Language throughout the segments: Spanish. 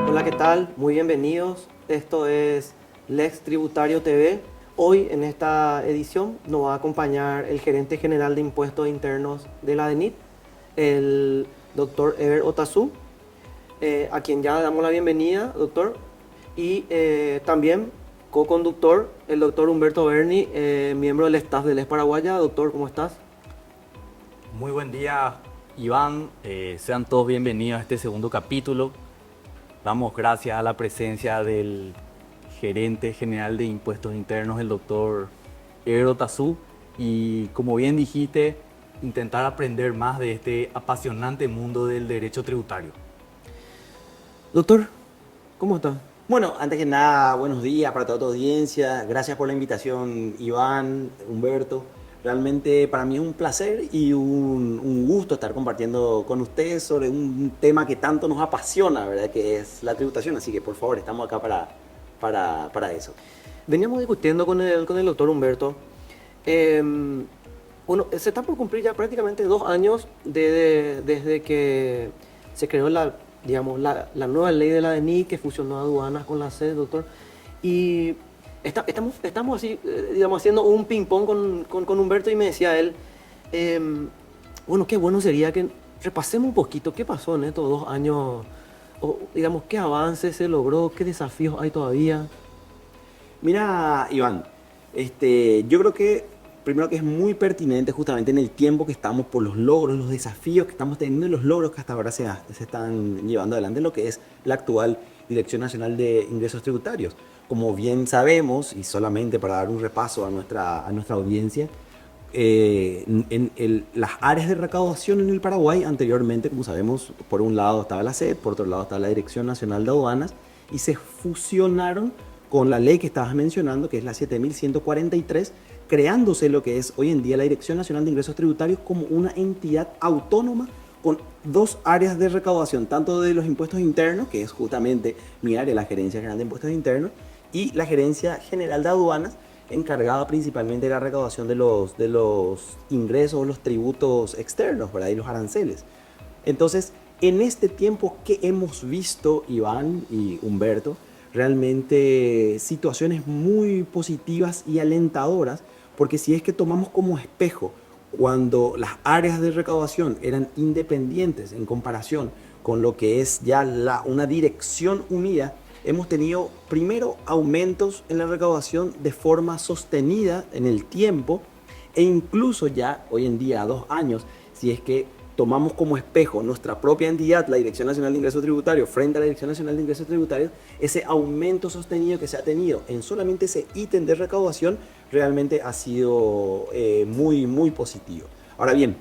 Hola, ¿qué tal? Muy bienvenidos. Esto es Lex Tributario TV. Hoy en esta edición nos va a acompañar el gerente general de impuestos internos de la DENIT, el doctor Ever Otazú, a quien ya damos la bienvenida, doctor. Y también co-conductor, el doctor Humberto Berni, miembro del staff de Les Paraguaya. Doctor, ¿cómo estás? Muy buen día, Iván. Sean todos bienvenidos a este segundo capítulo. Damos gracias a la presencia del gerente general de impuestos internos, el doctor Eero Tazú. Y como bien dijiste, intentar aprender más de este apasionante mundo del derecho tributario. Doctor, ¿cómo estás? Bueno, antes que nada, buenos días para toda tu audiencia. Gracias por la invitación, Iván, Humberto. Realmente para mí es un placer y un gusto estar compartiendo con ustedes sobre un tema que tanto nos apasiona, ¿verdad? Que es la tributación. Así que por favor, estamos acá para eso. Veníamos discutiendo con el doctor Humberto. Bueno, se está por cumplir ya prácticamente 2 años desde que se creó digamos, la nueva ley de la DENI que fusionó aduanas con la SED, doctor. Y estamos así, digamos, haciendo un ping-pong con Humberto y me decía él, bueno, qué bueno sería que repasemos un poquito qué pasó en estos 2 años, o digamos, qué avances se logró, qué desafíos hay todavía. Mira, Iván, yo creo que primero que es muy pertinente justamente en el tiempo que estamos por los logros, los desafíos que estamos teniendo y los logros que hasta ahora se están llevando adelante en lo que es la actual Dirección Nacional de Ingresos Tributarios. Como bien sabemos, y solamente para dar un repaso a nuestra audiencia, las áreas de recaudación en el Paraguay anteriormente, como sabemos, por un lado estaba la SED, por otro lado estaba la Dirección Nacional de Aduanas, y se fusionaron con la ley que estabas mencionando, que es la 7143, creándose lo que es hoy en día la Dirección Nacional de Ingresos Tributarios como una entidad autónoma con dos áreas de recaudación, tanto de los impuestos internos, que es justamente mi área, la Gerencia General de Impuestos Internos, y la Gerencia General de Aduanas, encargada principalmente de la recaudación de los ingresos, los tributos externos, ¿verdad? Y los aranceles. Entonces, en este tiempo que hemos visto, Iván y Humberto, realmente situaciones muy positivas y alentadoras, porque si es que tomamos como espejo cuando las áreas de recaudación eran independientes en comparación con lo que es ya una dirección unida, hemos tenido primero aumentos en la recaudación de forma sostenida en el tiempo e incluso ya hoy en día a 2 años, si es que tomamos como espejo nuestra propia entidad, la Dirección Nacional de Ingresos Tributarios, frente a la Dirección Nacional de Ingresos Tributarios, ese aumento sostenido que se ha tenido en solamente ese ítem de recaudación realmente ha sido muy, muy positivo. Ahora bien,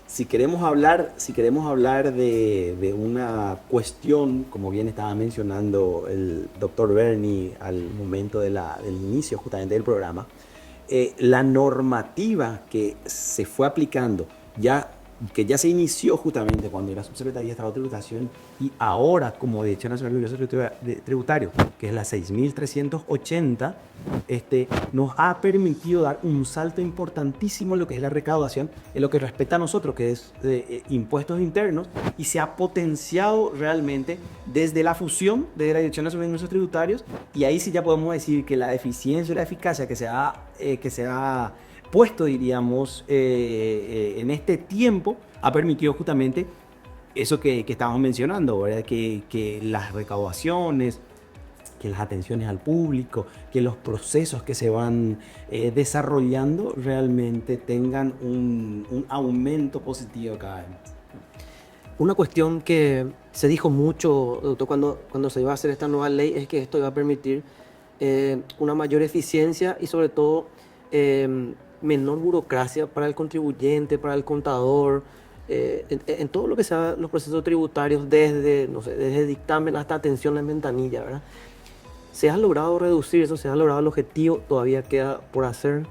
si queremos hablar de una cuestión, como bien estaba mencionando el doctor Berni al momento del inicio justamente del programa, la normativa que se fue aplicando que ya se inició justamente cuando era subsecretaría de Estado de Tributación y ahora como Dirección Nacional de Ingresos Tributarios, que es la 6380, nos ha permitido dar un salto importantísimo en lo que es la recaudación, en lo que respecta a nosotros, que es impuestos internos, y se ha potenciado realmente desde la fusión de la Dirección Nacional de Ingresos Tributarios, y ahí sí ya podemos decir que la eficiencia y la eficacia que se ha puesto, diríamos, en este tiempo, ha permitido justamente eso que estábamos mencionando, ¿verdad? Que las recaudaciones, que las atenciones al público, que los procesos que se van desarrollando realmente tengan un aumento positivo cada vez más. Una cuestión que se dijo mucho, doctor, cuando se iba a hacer esta nueva ley es que esto iba a permitir una mayor eficiencia y sobre todo menor burocracia para el contribuyente, para el contador, en todo lo que sea los procesos tributarios, desde, no sé, desde dictamen hasta atención en ventanilla, ¿verdad? ¿Se ha logrado reducir eso? ¿Se ha logrado el objetivo? ¿Todavía queda por hacer?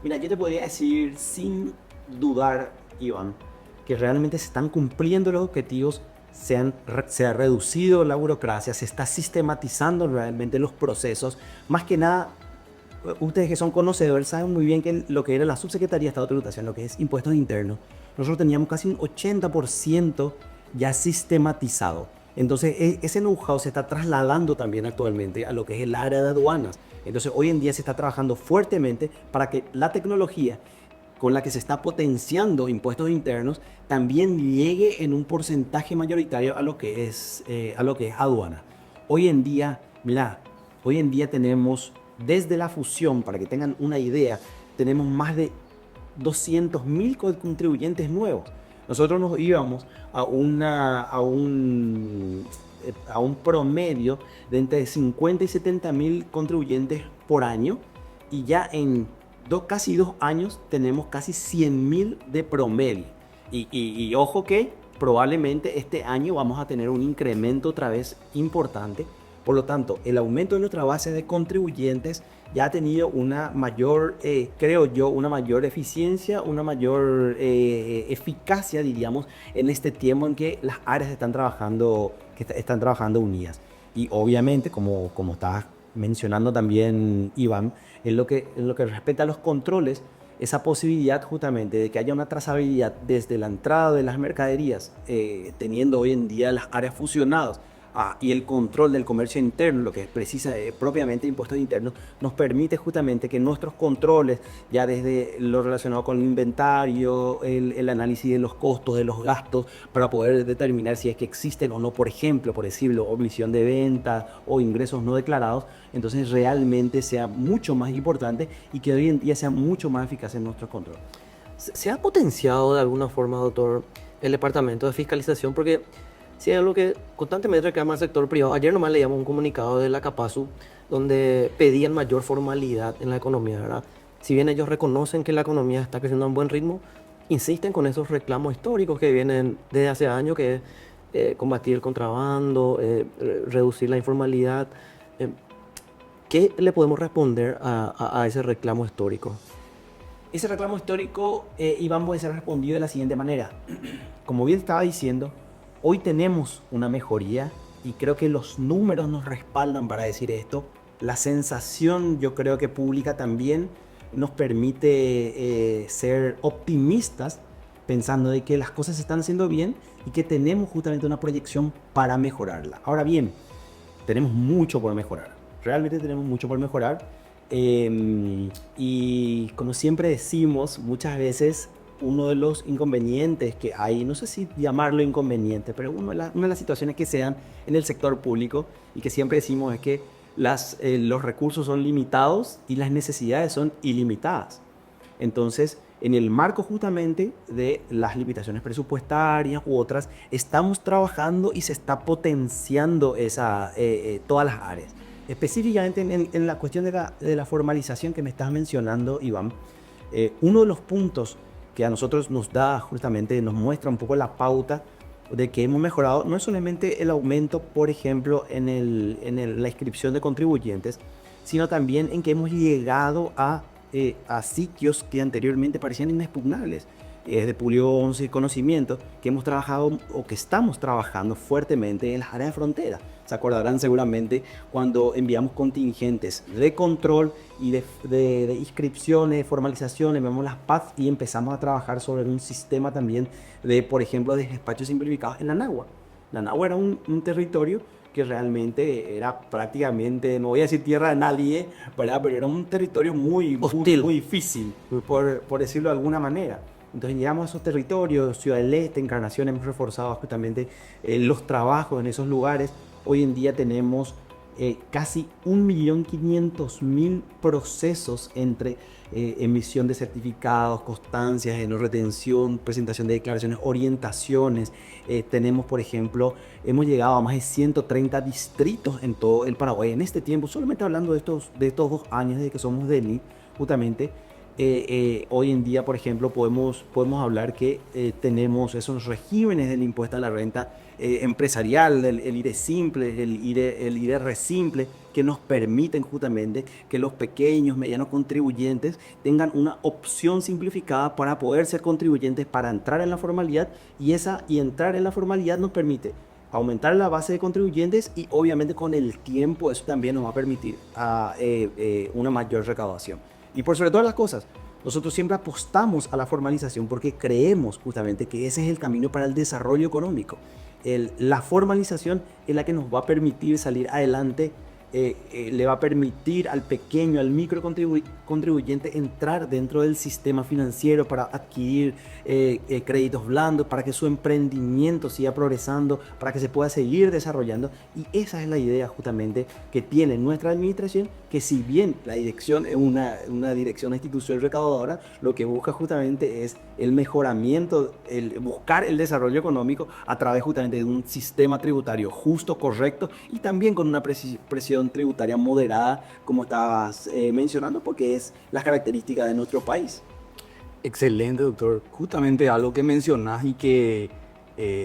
Mira, yo te podría decir sin dudar, Iván, que realmente se están cumpliendo los objetivos, se ha reducido la burocracia, se está sistematizando realmente los procesos. Más que nada, ustedes que son conocedores saben muy bien que lo que era la Subsecretaría de Estado de Tributación, lo que es impuestos internos, nosotros teníamos casi un 80% ya sistematizado. Entonces, ese know-how se está trasladando también actualmente a lo que es el área de aduanas. Entonces, hoy en día se está trabajando fuertemente para que la tecnología con la que se está potenciando impuestos internos también llegue en un porcentaje mayoritario a lo que es aduana. Hoy en día, mira, hoy en día tenemos, desde la fusión, para que tengan una idea, tenemos más de 200.000 contribuyentes nuevos. Nosotros nos íbamos a un promedio de entre 50 y 70.000 contribuyentes por año, y ya en casi 2 años tenemos casi 100.000 de promedio. Y ojo que probablemente este año vamos a tener un incremento otra vez importante. Por lo tanto, el aumento de nuestra base de contribuyentes ya ha tenido una mayor, creo yo, una mayor eficiencia, una mayor eficacia, diríamos, en este tiempo en que las áreas están trabajando unidas. Y obviamente, como estabas mencionando también, Iván, en lo que respecta a los controles, esa posibilidad justamente de que haya una trazabilidad desde la entrada de las mercaderías, teniendo hoy en día las áreas fusionadas, y el control del comercio interno, lo que es propiamente impuestos internos, nos permite justamente que nuestros controles, ya desde lo relacionado con el inventario, el análisis de los costos, de los gastos, para poder determinar si es que existen o no, por ejemplo, por decirlo, omisión de venta o ingresos no declarados, entonces realmente sea mucho más importante y que hoy en día sea mucho más eficaz en nuestro control. ¿Se ha potenciado de alguna forma, doctor, el departamento de fiscalización? Porque sí, es algo que constantemente reclama el sector privado. Ayer nomás leíamos un comunicado de la Capasu donde pedían mayor formalidad en la economía, ¿verdad? Si bien ellos reconocen que la economía está creciendo a un buen ritmo, insisten con esos reclamos históricos que vienen desde hace años, que es combatir el contrabando, reducir la informalidad. ¿Qué le podemos responder a ese reclamo histórico? Ese reclamo histórico, Iván, puede ser respondido de la siguiente manera. Como bien estaba diciendo, hoy tenemos una mejoría y creo que los números nos respaldan para decir esto. La sensación, yo creo que pública también nos permite ser optimistas, pensando de que las cosas se están haciendo bien y que tenemos justamente una proyección para mejorarla. Ahora bien, tenemos mucho por mejorar. Realmente tenemos mucho por mejorar. Y como siempre decimos, muchas veces uno de los inconvenientes que hay, no sé si llamarlo inconveniente, pero una de las situaciones que se dan en el sector público y que siempre decimos es que los recursos son limitados y las necesidades son ilimitadas. Entonces, en el marco justamente de las limitaciones presupuestarias u otras, estamos trabajando y se está potenciando todas las áreas. Específicamente en la cuestión de la formalización que me estás mencionando, Iván, uno de los puntos que a nosotros nos muestra un poco la pauta de que hemos mejorado, no es solamente el aumento, por ejemplo, en la inscripción de contribuyentes, sino también en que hemos llegado a sitios que anteriormente parecían inexpugnables. Es de público conocimiento que hemos trabajado o que estamos trabajando fuertemente en las áreas de frontera. Se acordarán seguramente cuando enviamos contingentes de control y de inscripciones, de formalizaciones, vemos las PAF y empezamos a trabajar sobre un sistema también de, por ejemplo, de despachos simplificados en la Nahua. La Nahua era un territorio que realmente era prácticamente, no voy a decir tierra de nadie, ¿verdad? Pero era un territorio muy hostil, muy difícil, por decirlo de alguna manera. Entonces llegamos a esos territorios, Ciudad del Este, Encarnación, hemos reforzado justamente los trabajos en esos lugares. Hoy en día tenemos casi 1.500.000 procesos entre emisión de certificados, constancias de no retención, presentación de declaraciones, orientaciones. Tenemos, por ejemplo, hemos llegado a más de 130 distritos en todo el Paraguay. En este tiempo, solamente hablando de estos 2 años desde que somos DENI, justamente, hoy en día, por ejemplo, podemos hablar que tenemos esos regímenes del impuesto a la renta empresarial, el IRE simple, el IRR simple, que nos permiten justamente que los pequeños, medianos contribuyentes tengan una opción simplificada para poder ser contribuyentes, para entrar en la formalidad, y entrar en la formalidad nos permite aumentar la base de contribuyentes y obviamente con el tiempo eso también nos va a permitir una mayor recaudación. Y por sobre todas las cosas, nosotros siempre apostamos a la formalización porque creemos justamente que ese es el camino para el desarrollo económico. la formalización es la que nos va a permitir salir adelante, le va a permitir al pequeño, al micro contribuyente entrar dentro del sistema financiero para adquirir créditos blandos, para que su emprendimiento siga progresando, para que se pueda seguir desarrollando. Y esa es la idea justamente que tiene nuestra administración, que si bien la dirección es una dirección, una institución recaudadora, lo que busca justamente es el mejoramiento, buscar el desarrollo económico a través justamente de un sistema tributario justo, correcto, y también con una presión tributaria moderada, como estabas mencionando, porque es la característica de nuestro país. Excelente, doctor. Justamente algo que mencionás y que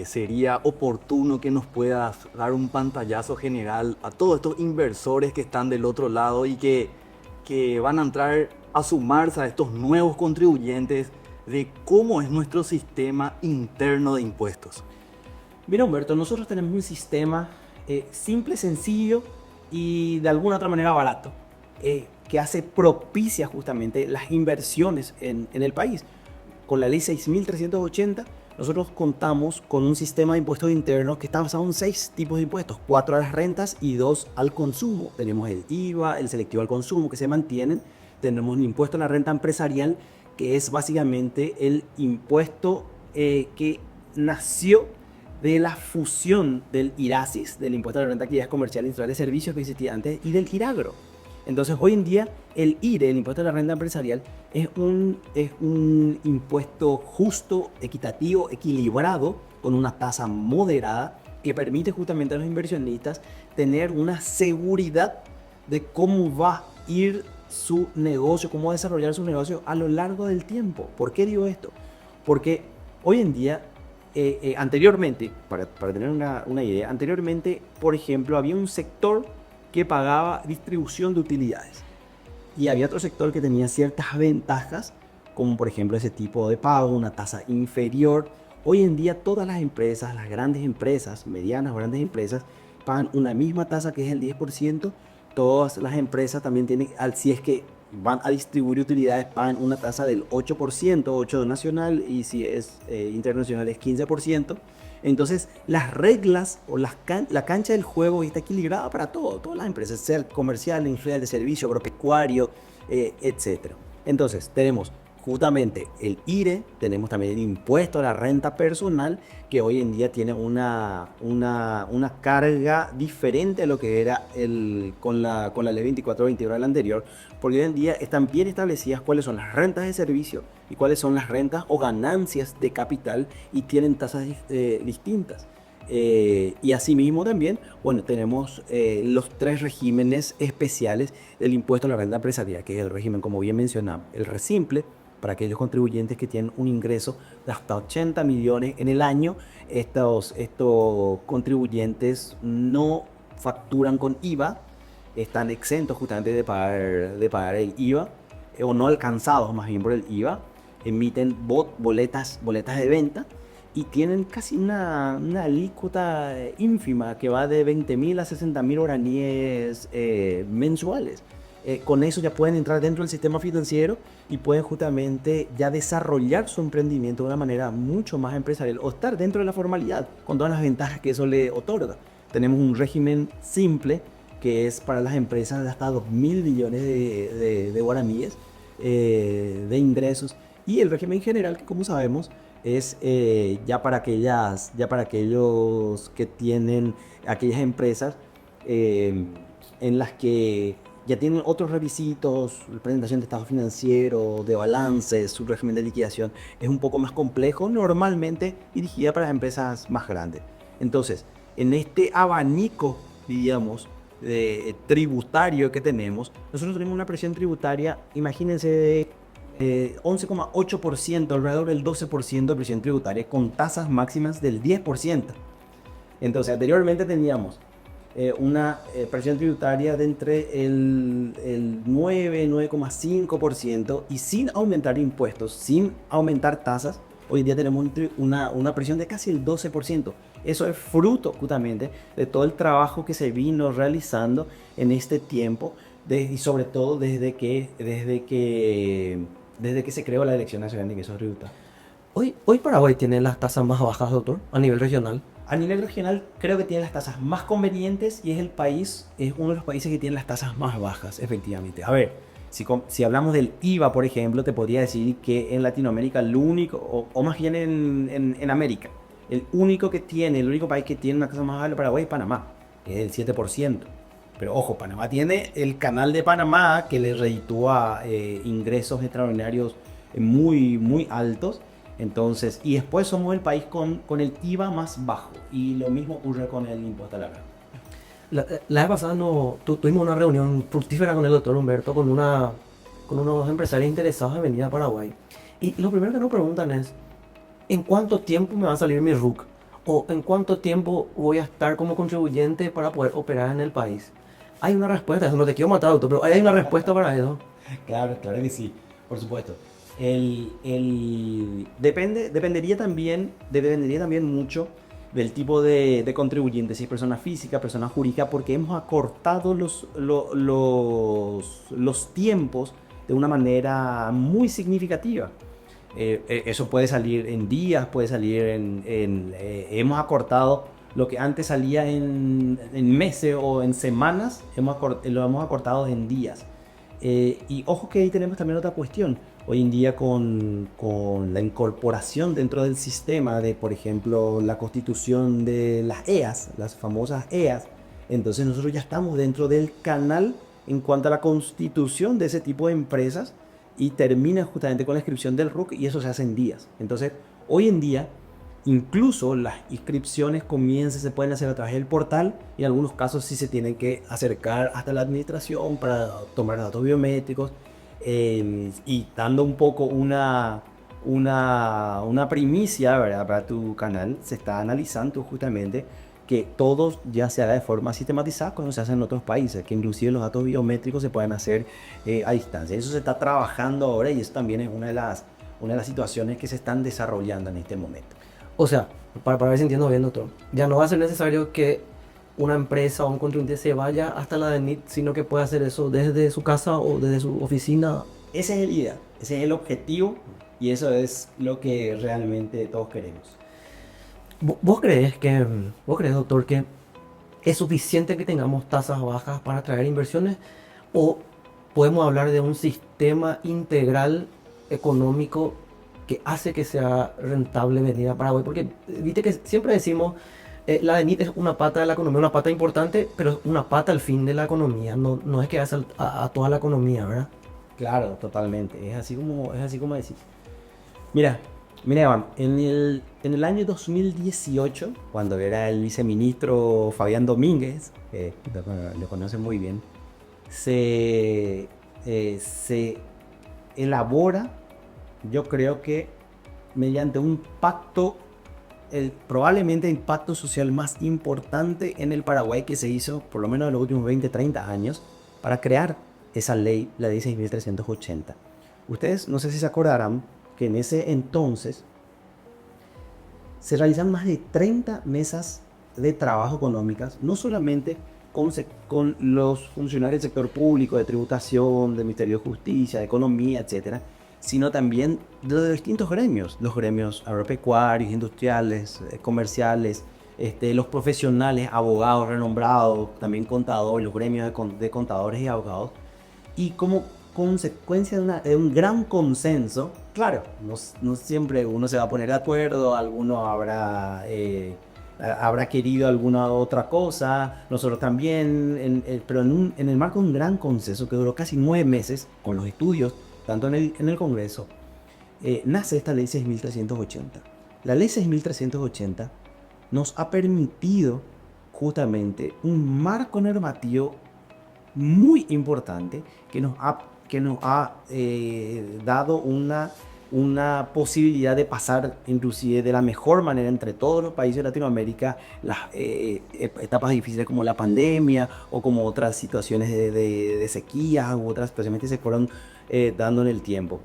sería oportuno que nos puedas dar un pantallazo general a todos estos inversores que están del otro lado y que van a entrar a sumarse a estos nuevos contribuyentes, de cómo es nuestro sistema interno de impuestos. Mira, Humberto, nosotros tenemos un sistema simple, sencillo y de alguna otra manera barato, que hace propicia justamente las inversiones en el país. Con la ley 6.380, nosotros contamos con un sistema de impuestos internos que está basado en 6 tipos de impuestos: 4 a las rentas y 2 al consumo. Tenemos el IVA, el selectivo al consumo, que se mantienen. Tenemos un impuesto a la renta empresarial, que es básicamente el impuesto que nació de la fusión del IRASIS, del impuesto a la renta de actividades comerciales, industriales y servicios que existía antes, y del IRAGRO. Entonces, hoy en día, el IRE, el impuesto a la renta empresarial, es un impuesto justo, equitativo, equilibrado, con una tasa moderada, que permite justamente a los inversionistas tener una seguridad de cómo va a ir su negocio, cómo va a desarrollar su negocio a lo largo del tiempo. ¿Por qué digo esto? Porque hoy en día, anteriormente, para tener una idea, anteriormente, por ejemplo, había un sector que pagaba distribución de utilidades y había otro sector que tenía ciertas ventajas, como por ejemplo ese tipo de pago, una tasa inferior. Hoy en día todas las empresas, las grandes empresas, medianas o grandes empresas, pagan una misma tasa, que es el 10%. Todas las empresas también tienen, si es que van a distribuir utilidades, pagan una tasa del 8%, 8% nacional, y si es internacional es 15%. Entonces las reglas o la cancha del juego está equilibrada para todas las empresas, sea comercial, industrial, de servicio, agropecuario, etc. Entonces tenemos justamente el IRE, tenemos también el impuesto a la renta personal, que hoy en día tiene una carga diferente a lo que era con la ley 2421 del anterior, porque hoy en día están bien establecidas cuáles son las rentas de servicio y cuáles son las rentas o ganancias de capital, y tienen tasas distintas. Y asimismo también, bueno, tenemos los 3 regímenes especiales del impuesto a la renta empresarial, que es el régimen, como bien mencionamos, el RESimple, para aquellos contribuyentes que tienen un ingreso de hasta 80 millones en el año. Estos contribuyentes no facturan con IVA, están exentos justamente de pagar el IVA, o no alcanzados más bien por el IVA, emiten boletas de venta y tienen casi una alícuota ínfima que va de 20.000 a 60.000 guaraníes mensuales. Con eso ya pueden entrar dentro del sistema financiero y pueden justamente ya desarrollar su emprendimiento de una manera mucho más empresarial, o estar dentro de la formalidad con todas las ventajas que eso le otorga. Tenemos un régimen simple, que es para las empresas de hasta 2.000 millones de guaraníes de ingresos, y el régimen general, que como sabemos es ya para aquellos que tienen aquellas empresas en las que ya tienen otros requisitos, presentación de estado financiero, de balances, su régimen de liquidación es un poco más complejo, normalmente dirigida para las empresas más grandes. Entonces, en este abanico, digamos, tributario que tenemos, nosotros tenemos una presión tributaria, imagínense, de 11,8%, alrededor del 12% de presión tributaria, con tasas máximas del 10%. Entonces, anteriormente teníamos una presión tributaria de entre el 9,5%, y sin aumentar impuestos, sin aumentar tasas, hoy en día tenemos una presión de casi el 12%. Eso es fruto justamente de todo el trabajo que se vino realizando en este tiempo, y sobre todo desde que se creó la Dirección Nacional de Ingresos Tributarios. Hoy Paraguay tiene las tasas más bajas, doctor, a nivel regional. A nivel regional creo que tiene las tasas más convenientes y es uno de los países que tiene las tasas más bajas, efectivamente. A ver, si hablamos del IVA, por ejemplo, te podría decir que en Latinoamérica el único, o más bien en América, el único país que tiene una tasa más baja de Paraguay es Panamá, que es el 7%. Pero ojo, Panamá tiene el canal de Panamá que le reditúa ingresos extraordinarios muy, muy altos. Entonces, y después somos el país con el IVA más bajo. Y lo mismo ocurre con el impuesto a la renta. La vez pasada tuvimos una reunión fructífera con el doctor Humberto, con unos empresarios interesados en venir a Paraguay. Y lo primero que nos preguntan es, ¿en cuánto tiempo me va a salir mi RUC? ¿O en cuánto tiempo voy a estar como contribuyente para poder operar en el país? Hay una respuesta, eso no te quiero matar, doctor, pero hay una respuesta para eso. Claro que sí, por supuesto. Dependería también mucho del tipo de contribuyente, si es persona física, persona jurídica, porque hemos acortado los tiempos de una manera muy significativa. Eso puede salir en días, puede salir hemos acortado lo que antes salía en meses o en semanas, lo hemos acortado en días. Y ojo que ahí tenemos también otra cuestión. Hoy en día con la incorporación dentro del sistema de, por ejemplo, la constitución de las EAS, las famosas EAS, entonces nosotros ya estamos dentro del canal en cuanto a la constitución de ese tipo de empresas y termina justamente con la inscripción del RUC y eso se hace en días. Entonces, hoy en día, incluso las inscripciones se pueden hacer a través del portal y en algunos casos sí se tienen que acercar hasta la administración para tomar datos biométricos. Y dando un poco una primicia, ¿verdad? Para tu canal, se está analizando justamente que todo ya se haga de forma sistematizada cuando se hace en otros países, que inclusive los datos biométricos se pueden hacer a distancia. Eso se está trabajando ahora y eso también es una de las situaciones que se están desarrollando en este momento. O sea, para ver si entiendo bien, doctor, ya no va a ser necesario que una empresa o un contribuyente se vaya hasta la DENIT, sino que puede hacer eso desde su casa o desde su oficina. Ese es el ideal, ese es el objetivo y eso es lo que realmente todos queremos. ¿Vos crees, doctor, que es suficiente que tengamos tasas bajas para atraer inversiones? ¿O podemos hablar de un sistema integral económico que hace que sea rentable venir a Paraguay? Porque viste que siempre decimos, la DENIT es una pata de la economía, una pata importante, pero es una pata al fin de la economía, no es que hace a toda la economía, ¿verdad? Claro, totalmente, es así como decís. Mira Iván, en el año 2018, cuando era el viceministro Fabián Domínguez, que lo conocen muy bien, se elabora, yo creo que mediante un pacto, probablemente el pacto social más importante en el Paraguay que se hizo por lo menos en los últimos 20-30 años para crear esa ley, la ley 6.380. Ustedes no sé si se acordarán que en ese entonces se realizan más de 30 mesas de trabajo económicas, no solamente con los funcionarios del sector público, de tributación, del Ministerio de Justicia, de Economía, etcétera, sino también de los distintos gremios, los gremios agropecuarios, industriales, comerciales, los profesionales, abogados renombrados, también contadores, los gremios de contadores y abogados, y como consecuencia de un gran consenso, claro, no siempre uno se va a poner de acuerdo, alguno habrá querido alguna otra cosa, nosotros también, pero en el marco de un gran consenso que duró casi 9 meses con los estudios, tanto en el Congreso, nace esta ley 6.380. La ley 6.380 nos ha permitido justamente un marco normativo muy importante que nos ha dado una posibilidad de pasar inclusive de la mejor manera entre todos los países de Latinoamérica las etapas difíciles como la pandemia o como otras situaciones de sequía u otras especialmente se fueron dando en el tiempo.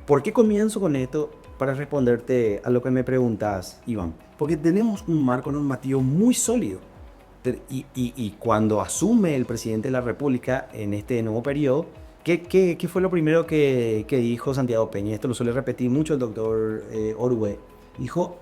¿Por qué comienzo con esto? Para responderte a lo que me preguntas, Iván. Porque tenemos un marco normativo muy sólido. Y cuando asume el presidente de la República en este nuevo periodo, ¿qué fue lo primero que dijo Santiago Peña? Esto lo suele repetir mucho el doctor Orue. Dijo,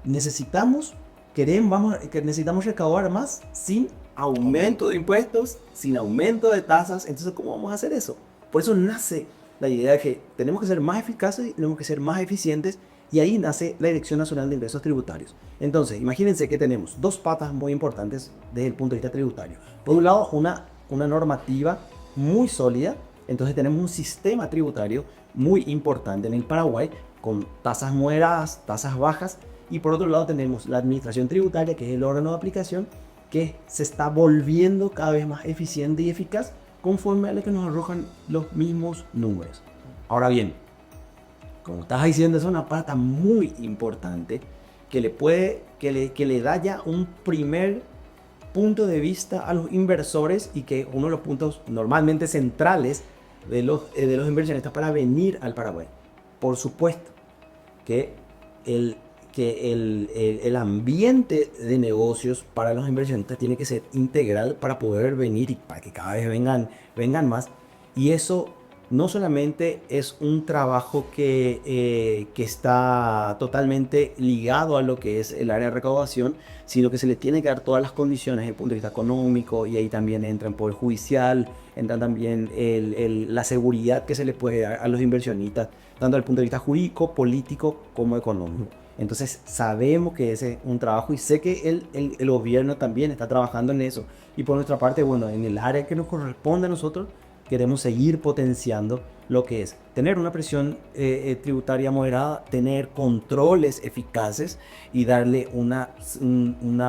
necesitamos que necesitamos recaudar más sin aumento de impuestos, sin aumento de tasas. Entonces, ¿cómo vamos a hacer eso? Por eso nace la idea de que tenemos que ser más eficaces y tenemos que ser más eficientes, y ahí nace la Dirección Nacional de Ingresos Tributarios. Entonces, imagínense que tenemos dos patas muy importantes desde el punto de vista tributario. Por un lado, una normativa muy sólida. Entonces tenemos un sistema tributario muy importante en el Paraguay, con tasas moderadas, tasas bajas, y por otro lado tenemos la administración tributaria, que es el órgano de aplicación, que se está volviendo cada vez más eficiente y eficaz conforme a lo que nos arrojan los mismos números. Ahora bien, como estás diciendo, es una pata muy importante que le da ya un primer punto de vista a los inversores, y que uno de los puntos normalmente centrales de los inversionistas para venir al Paraguay. Por supuesto que el ambiente de negocios para los inversionistas tiene que ser integral para poder venir y para que cada vez vengan más. Y eso no solamente es un trabajo que está totalmente ligado a lo que es el área de recaudación, sino que se le tiene que dar todas las condiciones desde el punto de vista económico, y ahí también entra el poder judicial, entra también la seguridad que se le puede dar a los inversionistas, tanto desde el punto de vista jurídico, político como económico. Entonces sabemos que ese es un trabajo, y sé que el gobierno también está trabajando en eso. Y por nuestra parte, bueno, en el área que nos corresponde a nosotros, queremos seguir potenciando lo que es tener una presión tributaria moderada, tener controles eficaces y darle una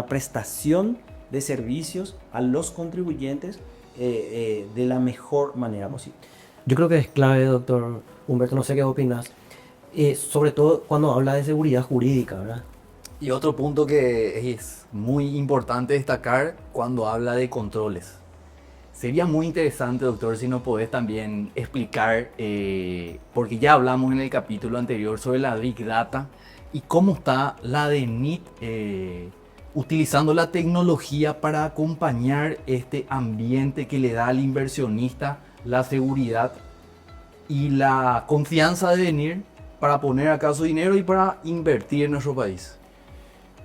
prestación de servicios a los contribuyentes de la mejor manera posible. Yo creo que es clave, doctor Humberto, no sé qué opinas, sobre todo cuando habla de seguridad jurídica, ¿verdad? Y otro punto que es muy importante destacar cuando habla de controles. Sería muy interesante, doctor, si nos podés también explicar, porque ya hablamos en el capítulo anterior sobre la Big Data y cómo está la DENIT utilizando la tecnología para acompañar este ambiente que le da al inversionista la seguridad y la confianza de venir para poner acá su dinero y para invertir en nuestro país.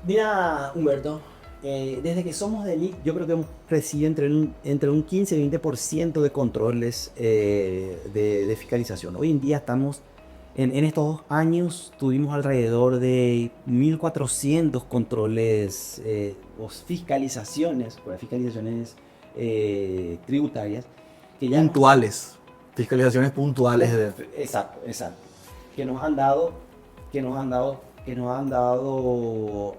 Mira, Humberto, desde que somos DENIT, yo creo que hemos crecido entre un 15 y 20% de controles de fiscalización. Hoy en día estamos, en estos 2 años, tuvimos alrededor de 1.400 controles o fiscalizaciones tributarias. Que ya puntuales, fiscalizaciones puntuales. Exacto. Que nos han dado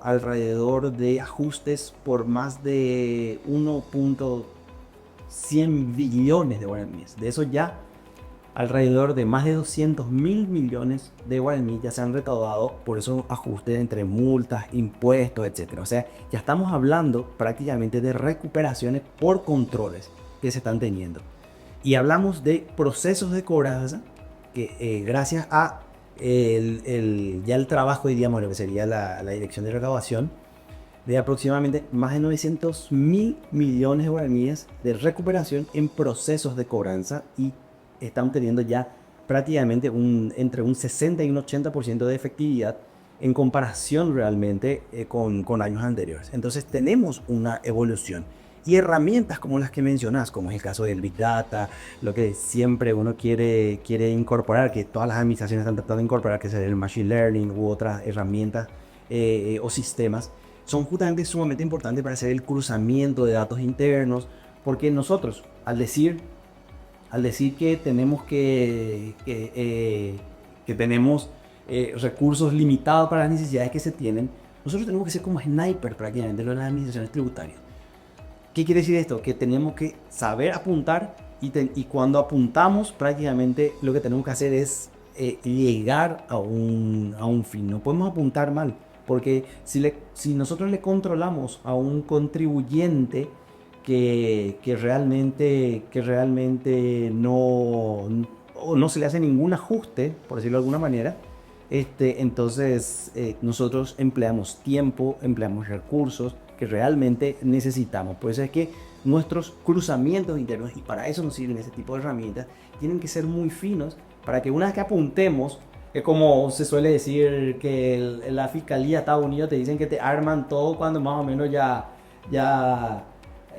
alrededor de ajustes por más de 1.100 billones de guaraníes. De eso ya alrededor de más de 200.000 millones de guaraníes ya se han recaudado por esos ajustes entre multas, impuestos, etc. O sea, ya estamos hablando prácticamente de recuperaciones por controles que se están teniendo. Y hablamos de procesos de cobranza que gracias a ya el trabajo, diríamos, lo que sería la dirección de recaudación, de aproximadamente más de 900.000 millones de guaraníes de recuperación en procesos de cobranza, y están teniendo ya prácticamente entre un 60 y un 80% de efectividad en comparación realmente con años anteriores. Entonces tenemos una evolución. Y herramientas como las que mencionas, como es el caso del Big Data, lo que siempre uno quiere incorporar, que todas las administraciones están tratando de incorporar, que es el Machine Learning u otras herramientas o sistemas, son justamente sumamente importantes para hacer el cruzamiento de datos internos, porque nosotros, al decir que tenemos que tenemos recursos limitados para las necesidades que se tienen, nosotros tenemos que ser como sniper prácticamente de las administraciones tributarias. ¿Qué quiere decir esto? Que tenemos que saber apuntar, y cuando apuntamos prácticamente lo que tenemos que hacer es llegar a un fin. No podemos apuntar mal, porque si nosotros le controlamos a un contribuyente que realmente no se le hace ningún ajuste, por decirlo de alguna manera, entonces nosotros empleamos tiempo, empleamos recursos que realmente necesitamos. Por eso es que nuestros cruzamientos internos, y para eso nos sirven ese tipo de herramientas, tienen que ser muy finos, para que una vez que apuntemos Es como se suele decir que la Fiscalía de Estados Unidos te dicen que te arman todo cuando más o menos ya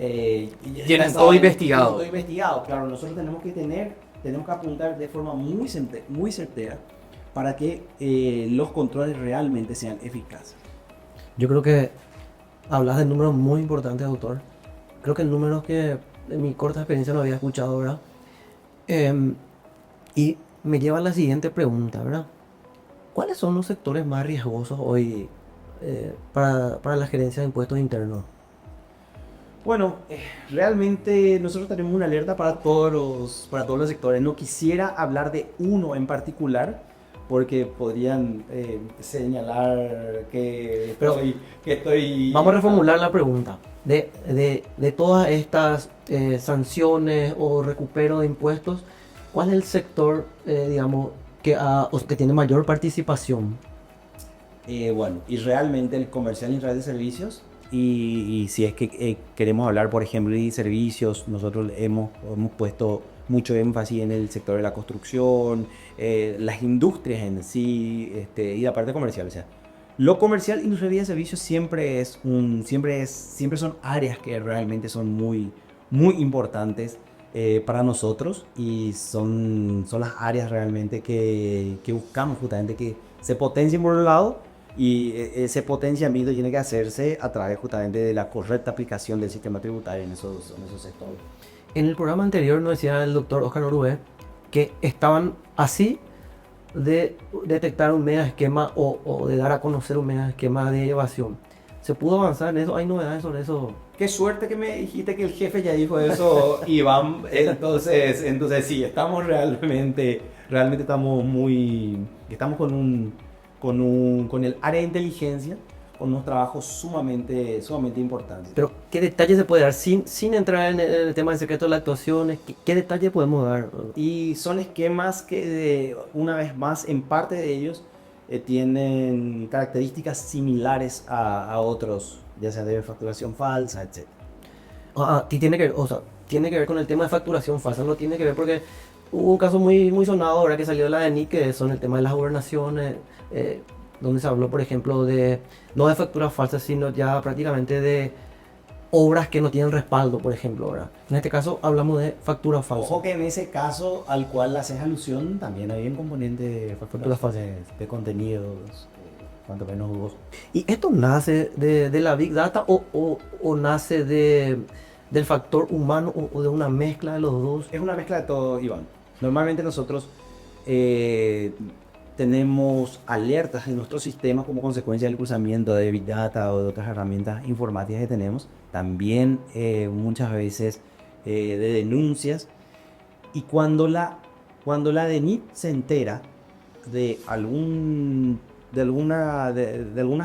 Tienen ya todo saben, investigado. todo investigado. Claro, nosotros tenemos que apuntar de forma muy certera para que los controles realmente sean eficaces. Yo creo que hablas de números muy importantes, doctor. Creo que números que en mi corta experiencia no había escuchado, ¿verdad? Y me lleva a la siguiente pregunta, ¿verdad? ¿Cuáles son los sectores más riesgosos hoy para la gerencia de impuestos internos? Bueno, realmente nosotros tenemos una alerta para todos los sectores. No quisiera hablar de uno en particular porque podrían señalar Pero que estoy... vamos a reformular la pregunta. De todas estas sanciones o recupero de impuestos, ¿cuál es el sector, digamos, que tiene mayor participación? Bueno, y realmente el comercial y red de servicios. Y si es que queremos hablar, por ejemplo, de servicios, nosotros hemos puesto mucho énfasis en el sector de la construcción, las industrias en sí, y la parte comercial. O sea, lo comercial, industria y servicios siempre son áreas que realmente son muy importantes para nosotros y son las áreas realmente que buscamos justamente que se potencien por un lado y ese potenciamiento tiene que hacerse a través justamente de la correcta aplicación del sistema tributario en esos sectores. En el programa anterior nos decía el doctor Oscar Orué que estaban así de detectar un mega esquema o de dar a conocer un mega esquema de evasión. ¿Se pudo avanzar en eso? ¿Hay novedades sobre eso? Qué suerte que me dijiste que el jefe ya dijo eso, Iván. Entonces sí, estamos realmente estamos con el área de inteligencia, con unos trabajos sumamente importantes. Pero, ¿qué detalle se puede dar sin entrar en el tema del secreto de las actuaciones? ¿Qué detalle podemos dar? Y son esquemas que, una vez más, en parte de ellos tienen características similares a otros, ya sea de facturación falsa, etc. Tiene que ver, o sea, tiene que ver con el tema de facturación falsa, no tiene que ver porque hubo un caso muy sonado ahora que salió de la DENIC, que son el tema de las gobernaciones, donde se habló, por ejemplo, no de facturas falsas, sino ya prácticamente de obras que no tienen respaldo, por ejemplo, ¿verdad? En este caso hablamos de facturas falsas. Ojo que en ese caso al cual haces alusión también hay un componente de facturas falsas de contenidos, cuanto menos dudosos. ¿Y esto nace de la Big Data o nace del factor humano o de una mezcla de los dos? Es una mezcla de todo, Iván. Normalmente nosotros tenemos alertas en nuestro sistema como consecuencia del cruzamiento de Big Data o de otras herramientas informáticas que tenemos. También muchas veces de denuncias. Y cuando la DENIT se entera de alguna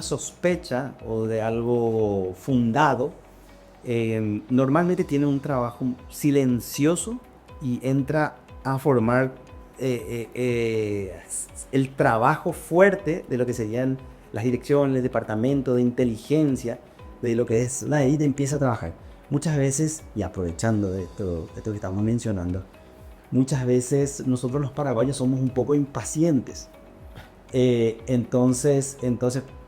sospecha o de algo fundado, normalmente tiene un trabajo silencioso y entra a formar el trabajo fuerte de lo que serían las direcciones, el departamento de inteligencia, de lo que es la DENIT, empieza a trabajar. Muchas veces, y aprovechando de esto que estamos mencionando, muchas veces nosotros los paraguayos somos un poco impacientes. Entonces,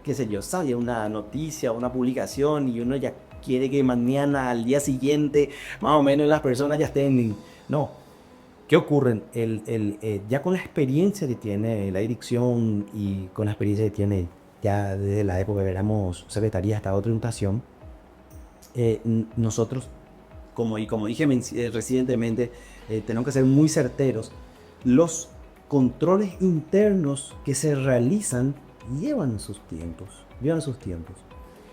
qué sé yo, sale una noticia, una publicación y uno ya quiere que mañana, al día siguiente, más o menos las personas ya estén... No. ¿Qué ocurre? Ya con la experiencia que tiene la dirección y con la experiencia que tiene ya desde la época que éramos Secretaría de Estado de Tributación, nosotros, como dije recientemente, tenemos que ser muy certeros. Los controles internos que se realizan llevan sus tiempos.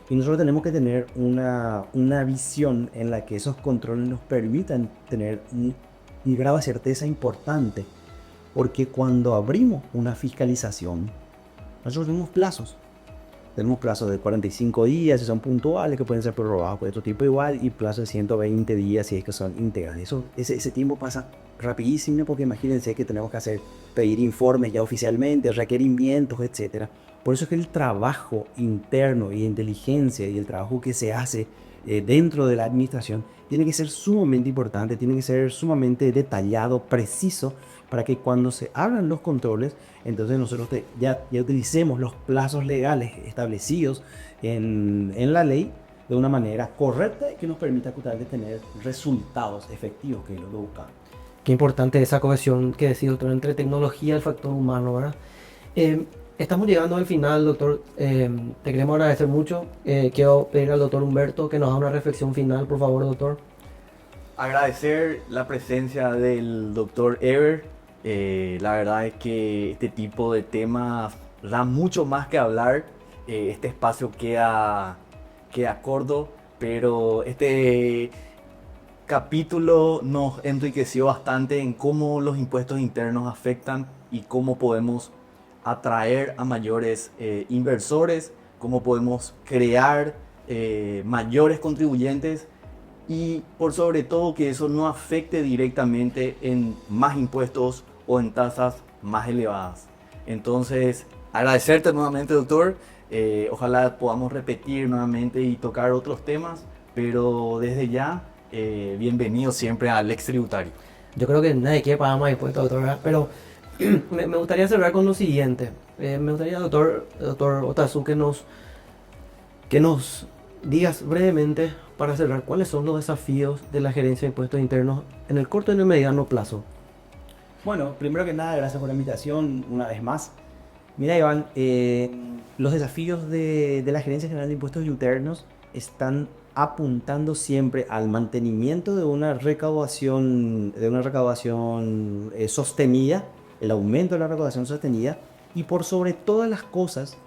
Y nosotros tenemos que tener una visión en la que esos controles nos permitan tener un grado de certeza importante, porque cuando abrimos una fiscalización, nosotros tenemos plazos. Tenemos plazos de 45 días si son puntuales, que pueden ser prorrogados por otro tipo igual, y plazos de 120 días si es que son integrales. Ese tiempo pasa rapidísimo, porque imagínense que tenemos que pedir informes ya oficialmente, requerimientos, etc. Por eso es que el trabajo interno y de inteligencia y el trabajo que se hace dentro de la administración tiene que ser sumamente importante, tiene que ser sumamente detallado, preciso, para que cuando se abran los controles, entonces nosotros ya utilicemos los plazos legales establecidos en la ley de una manera correcta y que nos permita justamente tener resultados efectivos, que es lo que buscamos. Qué importante esa cohesión que decía, doctor, entre tecnología y el factor humano, ¿verdad? Estamos llegando al final, doctor. Te queremos agradecer mucho. Quiero pedir al doctor Humberto que nos haga una reflexión final, por favor, doctor. Agradecer la presencia del doctor Ever. La verdad es que este tipo de temas da mucho más que hablar. Este espacio queda corto, pero este capítulo nos enriqueció bastante en cómo los impuestos internos afectan y cómo podemos atraer a mayores inversores, cómo podemos crear mayores contribuyentes y por sobre todo que eso no afecte directamente en más impuestos o en tasas más elevadas. Entonces, agradecerte nuevamente, doctor. Ojalá podamos repetir nuevamente y tocar otros temas, pero desde ya, bienvenido siempre al Ex Tributario. Yo creo que nadie quiere pagar más impuestos, doctor, ¿verdad? Pero me gustaría cerrar con lo siguiente. Me gustaría, doctor Otazu, que nos digas brevemente, para cerrar, cuáles son los desafíos de la gerencia de impuestos internos en el corto y en el mediano plazo. Bueno, primero que nada, gracias por la invitación una vez más. Mira, Iván, los desafíos de la Gerencia General de Impuestos Internos están apuntando siempre al mantenimiento de una recaudación sostenida, el aumento de la recaudación sostenida, y por sobre todas las cosas,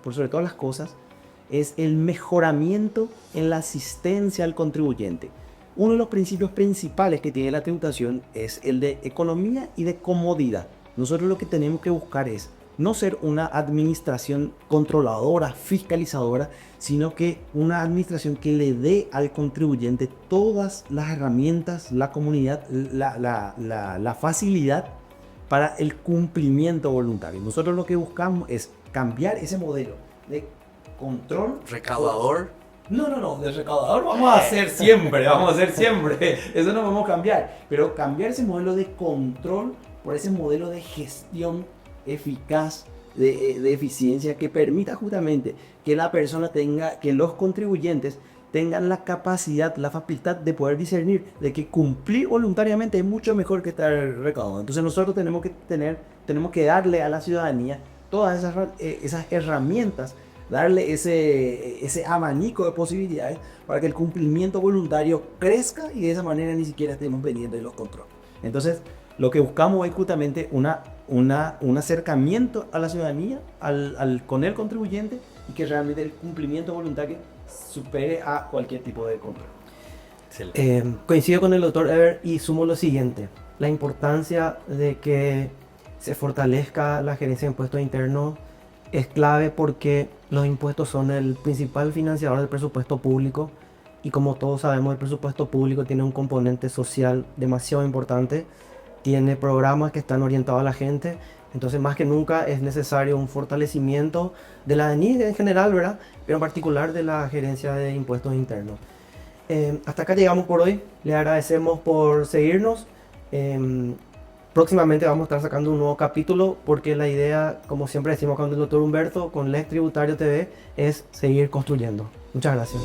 es el mejoramiento en la asistencia al contribuyente. Uno de los principios principales que tiene la tributación es el de economía y de comodidad. Nosotros lo que tenemos que buscar es no ser una administración controladora, fiscalizadora, sino que una administración que le dé al contribuyente todas las herramientas, la comunidad, la facilidad para el cumplimiento voluntario. Nosotros lo que buscamos es cambiar ese modelo de control. Recaudador. No, de recaudador vamos a hacer siempre, eso no vamos a cambiar, pero cambiar ese modelo de control por ese modelo de gestión eficaz, de eficiencia, que permita justamente que la persona que los contribuyentes tengan la capacidad, la facultad de poder discernir de que cumplir voluntariamente es mucho mejor que estar recaudando. Entonces nosotros tenemos que darle a la ciudadanía todas esas herramientas, darle ese abanico de posibilidades para que el cumplimiento voluntario crezca y de esa manera ni siquiera estemos pendientes de los controles. Entonces, lo que buscamos es justamente un acercamiento a la ciudadanía, con el contribuyente, y que realmente el cumplimiento voluntario supere a cualquier tipo de control. Coincido con el doctor Ever y sumo lo siguiente: la importancia de que se fortalezca la gerencia de impuestos internos es clave, porque los impuestos son el principal financiador del presupuesto público, y como todos sabemos, el presupuesto público tiene un componente social demasiado importante, tiene programas que están orientados a la gente. Entonces, más que nunca es necesario un fortalecimiento de la DNI en general, ¿verdad? Pero en particular de la gerencia de impuestos internos. Hasta acá llegamos por hoy. Les agradecemos por seguirnos. Próximamente vamos a estar sacando un nuevo capítulo, porque la idea, como siempre decimos con el doctor Humberto, con Lex Tributario TV, es seguir construyendo. Muchas gracias.